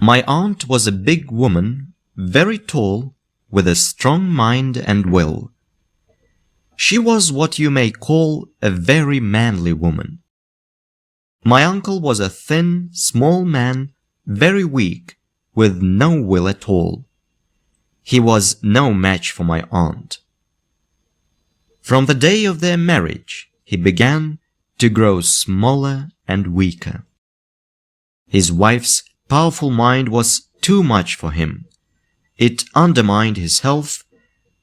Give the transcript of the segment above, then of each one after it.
My aunt was a big woman, very tall, with a strong mind and will. She was what you may call a very manly woman. My uncle was a thin, small man, very weak, with no will at all. He was no match for my aunt. From the day of their marriage, he began to grow smaller and weaker. His wife's powerful mind was too much for him. It undermined his health,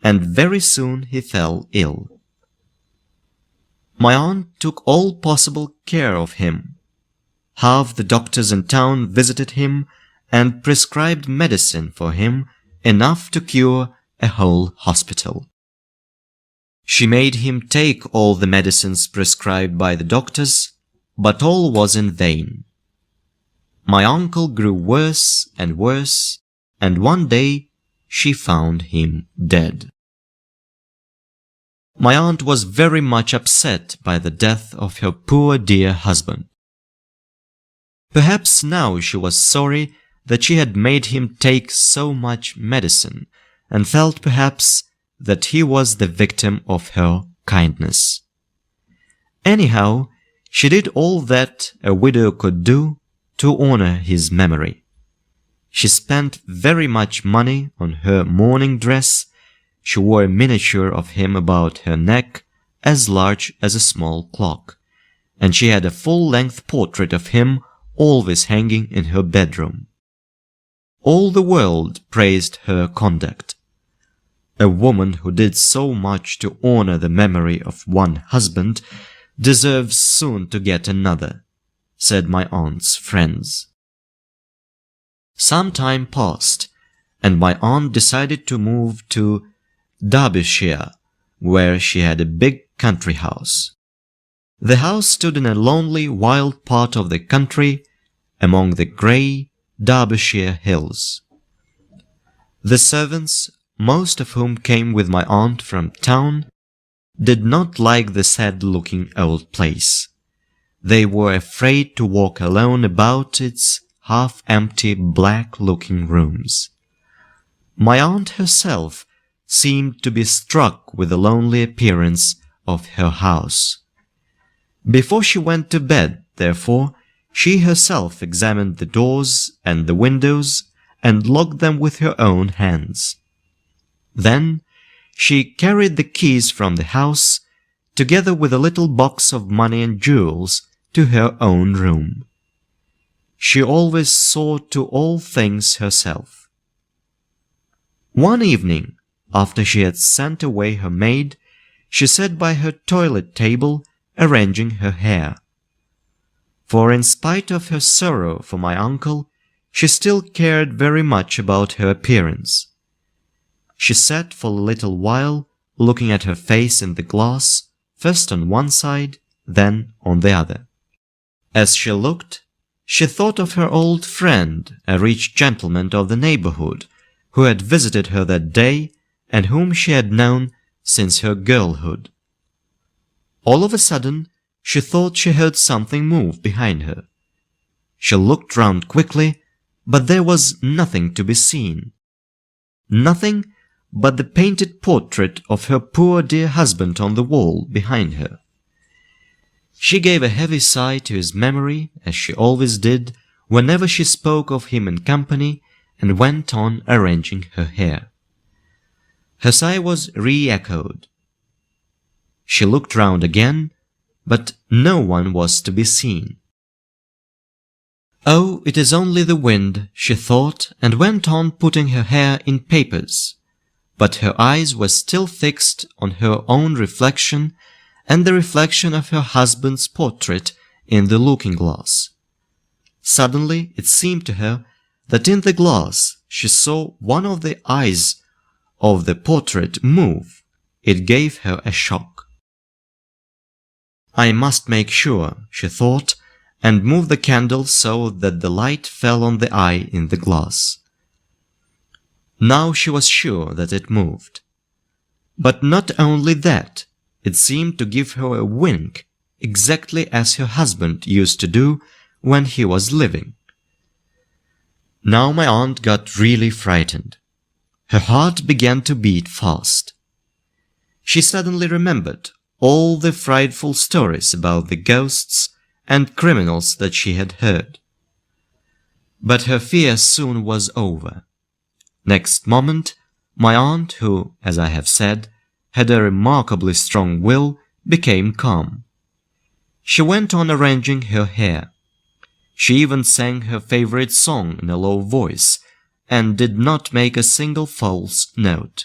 and very soon he fell ill. My aunt took all possible care of him. Half the doctors in town visited him and prescribed medicine for him, enough to cure a whole hospital. She made him take all the medicines prescribed by the doctors, but all was in vain. My uncle grew worse, and one day she found him dead. My aunt was very much upset by the death of her poor dear husband. Perhaps now she was sorry that she had made him take so much medicine, and felt perhaps that he was the victim of her kindness. Anyhow, she did all that a widow could do to honor his memory. She spent very much money on her mourning dress. She wore a miniature of him about her neck, as large as a small clock, and she had a full-length portrait of him always hanging in her bedroom. All the world praised her conduct. A woman who did so much to honor the memory of one husband deserves soon to get another, said my aunt's friends. Some time passed, and my aunt decided to move to Derbyshire, where she had a big country house. The house stood in a lonely, wild part of the country, among the grey Derbyshire hills. The servants, most of whom came with my aunt from town, did not like the sad-looking old place. They were afraid to walk alone about its half-empty, black-looking rooms. My aunt herself seemed to be struck with the lonely appearance of her house. Before she went to bed, therefore, she herself examined the doors and the windows and locked them with her own hands. Then she carried the keys from the house, together with a little box of money and jewels, to her own room. She always saw to all things herself. One evening, after she had sent away her maid, she sat by her toilet table arranging her hair. For in spite of her sorrow for my uncle, she still cared very much about her appearance. She sat for a little while, looking at her face in the glass, first on one side, then on the other. As she looked, she thought of her old friend, a rich gentleman of the neighborhood, who had visited her that day, and whom she had known since her girlhood. All of a sudden, she thought she heard something move behind her. She looked round quickly, but there was nothing to be seen. Nothing but the painted portrait of her poor dear husband on the wall behind her. She gave a heavy sigh to his memory, as she always did whenever she spoke of him in company, and went on arranging her hair. Her sigh was re-echoed. She looked round again, but no one was to be seen. "Oh, it is only the wind," she thought, and went on putting her hair in papers. But her eyes were still fixed on her own reflection and the reflection of her husband's portrait in the looking-glass. Suddenly it seemed to her that in the glass she saw one of the eyes of the portrait move. It gave her a shock. "I must make sure," she thought, and moved the candle so that the light fell on the eye in the glass. Now she was sure that it moved. But not only that, it seemed to give her a wink, exactly as her husband used to do when he was living. Now my aunt got really frightened. Her heart began to beat fast. She suddenly remembered all the frightful stories about the ghosts and criminals that she had heard. But her fear soon was over. Next moment, my aunt, who, as I have said, had a remarkably strong will, became calm. She went on arranging her hair. She even sang her favorite song in a low voice and did not make a single false note.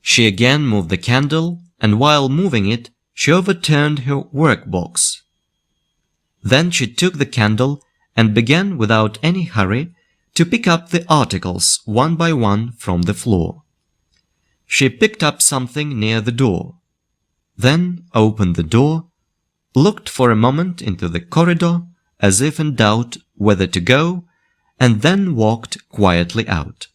She again moved the candle, and while moving it, she overturned her workbox. Then she took the candle and began without any hurry to pick up the articles one by one from the floor. She picked up something near the door, then opened the door, looked for a moment into the corridor as if in doubt whether to go, and then walked quietly out.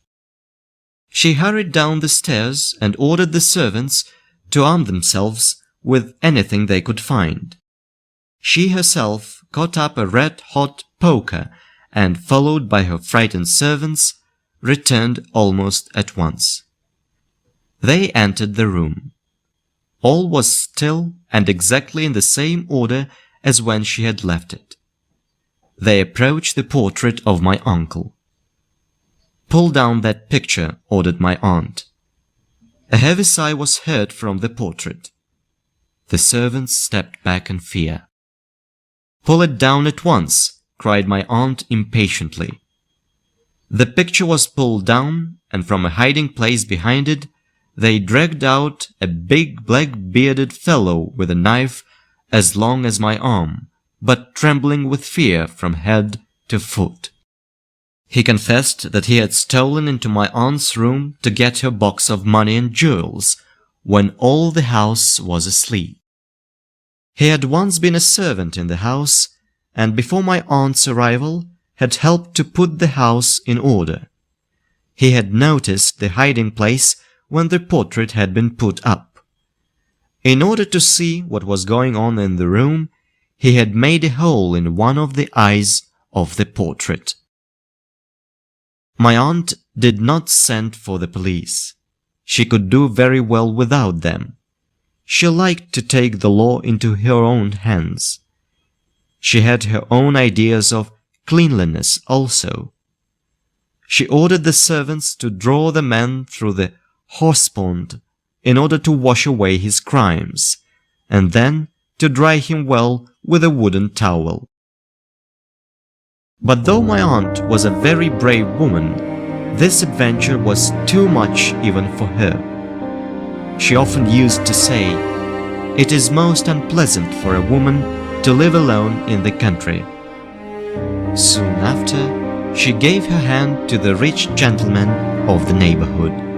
She hurried down the stairs and ordered the servants to arm themselves with anything they could find. She herself caught up a red-hot poker and, followed by her frightened servants, returned almost at once. They entered the room. All was still and exactly in the same order as when she had left it. They approached the portrait of my uncle. "Pull down that picture," ordered my aunt. A heavy sigh was heard from the portrait. The servants stepped back in fear. "Pull it down at once," cried my aunt impatiently. The picture was pulled down, and from a hiding place behind it, they dragged out a big black-bearded fellow with a knife as long as my arm, but trembling with fear from head to foot. He confessed that he had stolen into my aunt's room to get her box of money and jewels when all the house was asleep. He had once been a servant in the house, and before my aunt's arrival had helped to put the house in order. He had noticed the hiding place when the portrait had been put up. In order to see what was going on in the room, he had made a hole in one of the eyes of the portrait. My aunt did not send for the police. She could do very well without them. She liked to take the law into her own hands. She had her own ideas of cleanliness also. She ordered the servants to draw the man through the horsepond in order to wash away his crimes, and then to dry him well with a wooden towel. But though my aunt was a very brave woman, this adventure was too much even for her. She often used to say, "It is most unpleasant for a woman to live alone in the country." Soon after, she gave her hand to the rich gentleman of the neighborhood.